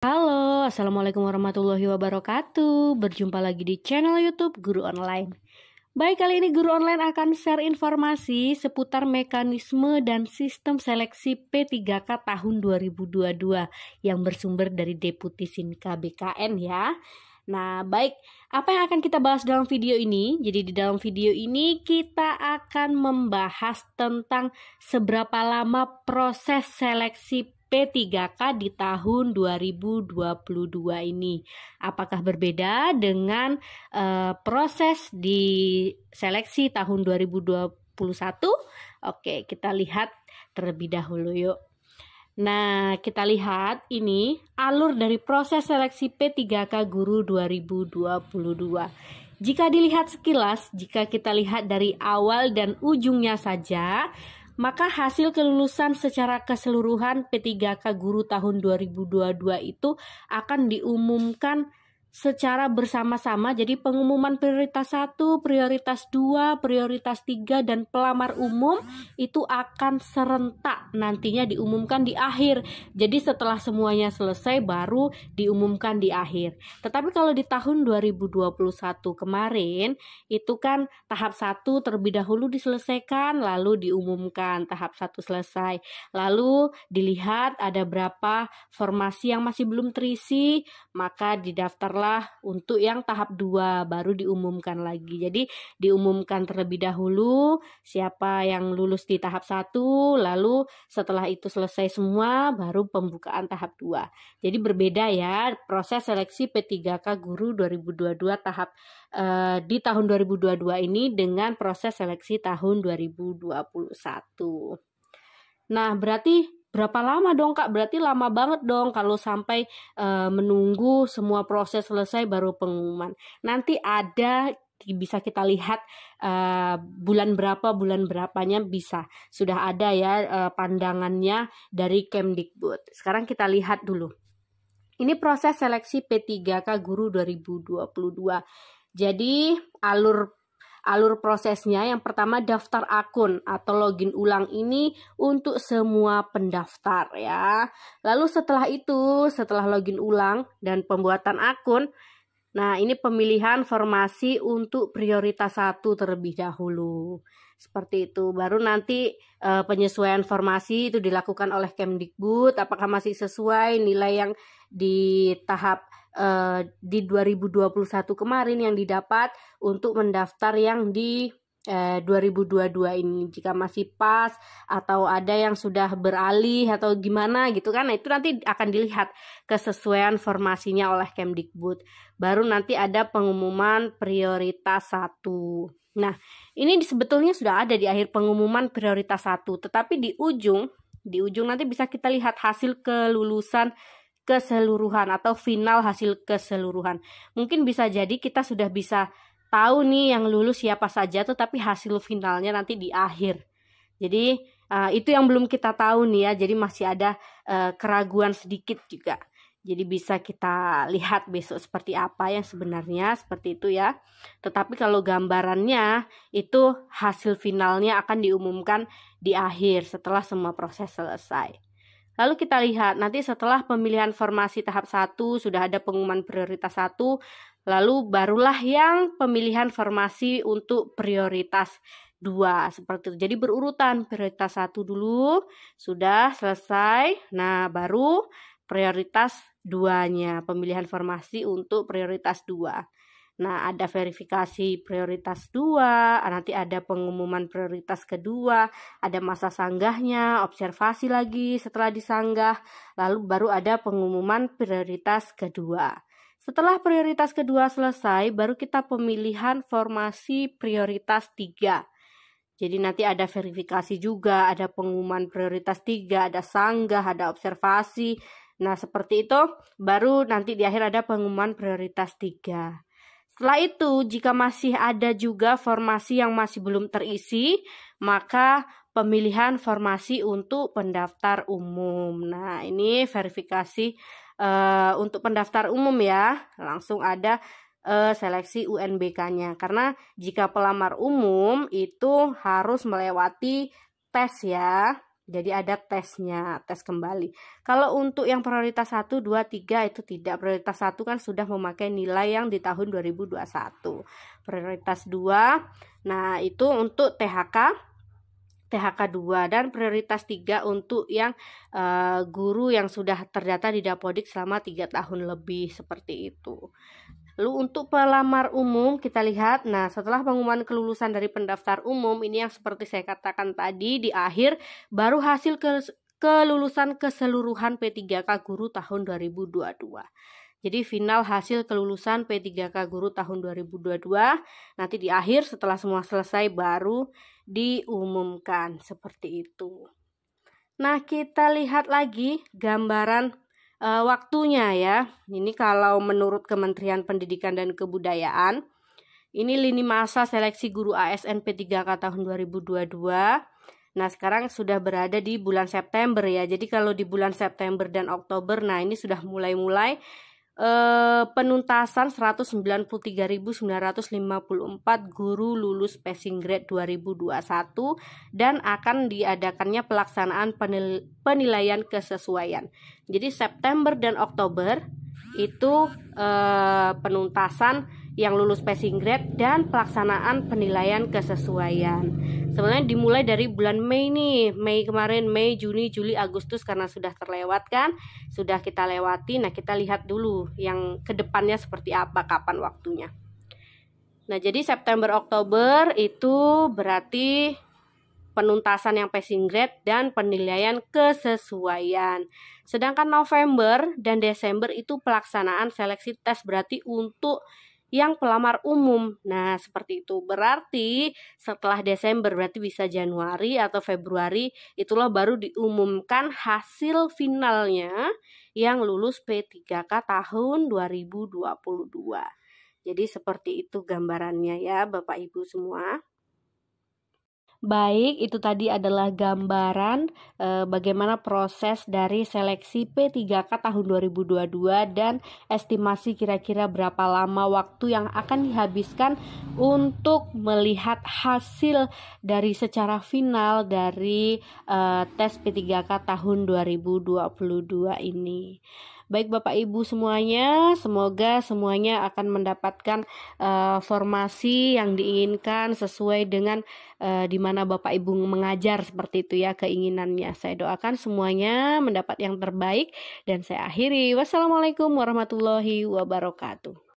Halo, Assalamualaikum warahmatullahi wabarakatuh. Berjumpa lagi di channel YouTube Guru Online. Baik, kali ini Guru Online akan share informasi seputar mekanisme dan sistem seleksi P3K tahun 2022 yang bersumber dari Deputi Sinka BKN ya. Nah, baik, apa yang akan kita bahas dalam video ini? Jadi di dalam video ini kita akan membahas tentang seberapa lama proses seleksi P3K di tahun 2022 ini. Apakah berbeda dengan proses di seleksi tahun 2021? Oke, kita lihat terlebih dahulu yuk. Nah, kita lihat ini alur dari proses seleksi P3K Guru 2022. Jika dilihat sekilas, jika kita lihat dari awal dan ujungnya saja, maka hasil kelulusan secara keseluruhan P3K Guru tahun 2022 itu akan diumumkan secara bersama-sama. Jadi pengumuman prioritas 1, prioritas 2, prioritas 3 dan pelamar umum itu akan serentak nantinya diumumkan di akhir. Jadi setelah semuanya selesai baru diumumkan di akhir. Tetapi kalau di tahun 2021 kemarin itu kan tahap 1 terlebih dahulu diselesaikan lalu diumumkan tahap 1 selesai. Lalu dilihat ada berapa formasi yang masih belum terisi, maka didaftar untuk yang tahap 2 baru diumumkan lagi. Jadi diumumkan terlebih dahulu siapa yang lulus di tahap 1, lalu setelah itu selesai semua baru pembukaan tahap 2. Jadi berbeda ya proses seleksi P3K Guru 2022 tahap di tahun 2022 ini dengan proses seleksi tahun 2021. Nah, berarti berapa lama dong Kak? Berarti lama banget dong kalau sampai menunggu semua proses selesai baru pengumuman. Nanti ada bisa kita lihat bulan berapanya bisa. Sudah ada ya pandangannya dari Kemdikbud. Sekarang kita lihat dulu. Ini proses seleksi P3K Guru 2022. Jadi alur prosesnya yang pertama daftar akun atau login ulang ini untuk semua pendaftar ya. Lalu setelah itu, setelah login ulang dan pembuatan akun, nah ini pemilihan formasi untuk prioritas 1 terlebih dahulu. Seperti itu, baru nanti penyesuaian formasi itu dilakukan oleh Kemdikbud, apakah masih sesuai nilai yang di tahap di 2021 kemarin yang didapat untuk mendaftar yang di 2022 ini. Jika masih pas atau ada yang sudah beralih atau gimana gitu kan, nah itu nanti akan dilihat kesesuaian formasinya oleh Kemdikbud. Baru nanti ada pengumuman prioritas 1. Nah, ini sebetulnya sudah ada di akhir pengumuman prioritas 1, tetapi di ujung nanti bisa kita lihat hasil kelulusan keseluruhan atau final hasil keseluruhan. Mungkin bisa jadi kita sudah bisa tahu nih yang lulus siapa saja, tetapi hasil finalnya nanti di akhir. Jadi itu yang belum kita tahu nih ya. Jadi masih ada keraguan sedikit juga. Jadi bisa kita lihat besok seperti apa yang sebenarnya, seperti itu ya. Tetapi kalau gambarannya itu hasil finalnya akan diumumkan di akhir setelah semua proses selesai. Lalu kita lihat nanti setelah pemilihan formasi tahap 1 sudah ada pengumuman prioritas 1, lalu barulah yang pemilihan formasi untuk prioritas 2 seperti itu. Jadi berurutan, prioritas 1 dulu sudah selesai. Nah, baru prioritas 2-nya, pemilihan formasi untuk prioritas 2. Nah, ada verifikasi prioritas 2, nanti ada pengumuman prioritas kedua, ada masa sanggahnya, observasi lagi setelah disanggah, lalu baru ada pengumuman prioritas kedua. Setelah prioritas kedua selesai, baru kita pemilihan formasi prioritas 3. Jadi nanti ada verifikasi juga, ada pengumuman prioritas 3, ada sanggah, ada observasi. Nah, seperti itu, baru nanti di akhir ada pengumuman prioritas 3. Setelah itu, jika masih ada juga formasi yang masih belum terisi, maka pemilihan formasi untuk pendaftar umum. Nah, ini verifikasi untuk pendaftar umum ya. Langsung ada seleksi UNBK-nya. Karena jika pelamar umum itu harus melewati tes ya. Jadi ada tesnya, tes kembali. Kalau untuk yang prioritas 1, 2, 3 itu tidak. Prioritas 1 kan sudah memakai nilai yang di tahun 2021. Prioritas 2, nah itu untuk THK 2, dan prioritas 3 untuk yang guru yang sudah terdata di Dapodik selama 3 tahun lebih, seperti itu. Lalu untuk pelamar umum kita lihat, nah setelah pengumuman kelulusan dari pendaftar umum, ini yang seperti saya katakan tadi di akhir, baru hasil kelulusan keseluruhan P3K Guru tahun 2022. Jadi final hasil kelulusan P3K Guru tahun 2022, nanti di akhir setelah semua selesai baru diumumkan, seperti itu. Nah kita lihat lagi gambaran waktunya ya. Ini kalau menurut Kementerian Pendidikan dan Kebudayaan, ini lini masa seleksi guru ASN P3K tahun 2022. Nah sekarang sudah berada di bulan September ya. Jadi kalau di bulan September dan Oktober, nah ini sudah mulai penuntasan 193.954 guru lulus passing grade 2021, dan akan diadakannya pelaksanaan penilaian kesesuaian. Jadi September dan Oktober itu penuntasan yang lulus passing grade dan pelaksanaan penilaian kesesuaian. Sebenarnya dimulai dari bulan Mei nih, Mei kemarin, Mei, Juni, Juli, Agustus karena sudah terlewat kan, sudah kita lewati. Nah kita lihat dulu yang kedepannya seperti apa, kapan waktunya. Nah jadi September, Oktober itu berarti penuntasan yang passing grade dan penilaian kesesuaian. Sedangkan November dan Desember itu pelaksanaan seleksi tes, berarti untuk yang pelamar umum. Nah seperti itu, berarti setelah Desember berarti bisa Januari atau Februari, itulah baru diumumkan hasil finalnya yang lulus P3K tahun 2022. Jadi seperti itu gambarannya ya Bapak Ibu semua. Baik, itu tadi adalah gambaran bagaimana proses dari seleksi P3K tahun 2022 dan estimasi kira-kira berapa lama waktu yang akan dihabiskan untuk melihat hasil dari secara final dari tes P3K tahun 2022 ini. Baik Bapak Ibu semuanya, semoga semuanya akan mendapatkan formasi yang diinginkan sesuai dengan di mana Bapak Ibu mengajar, seperti itu ya keinginannya. Saya doakan semuanya mendapat yang terbaik dan saya akhiri. Wassalamualaikum warahmatullahi wabarakatuh.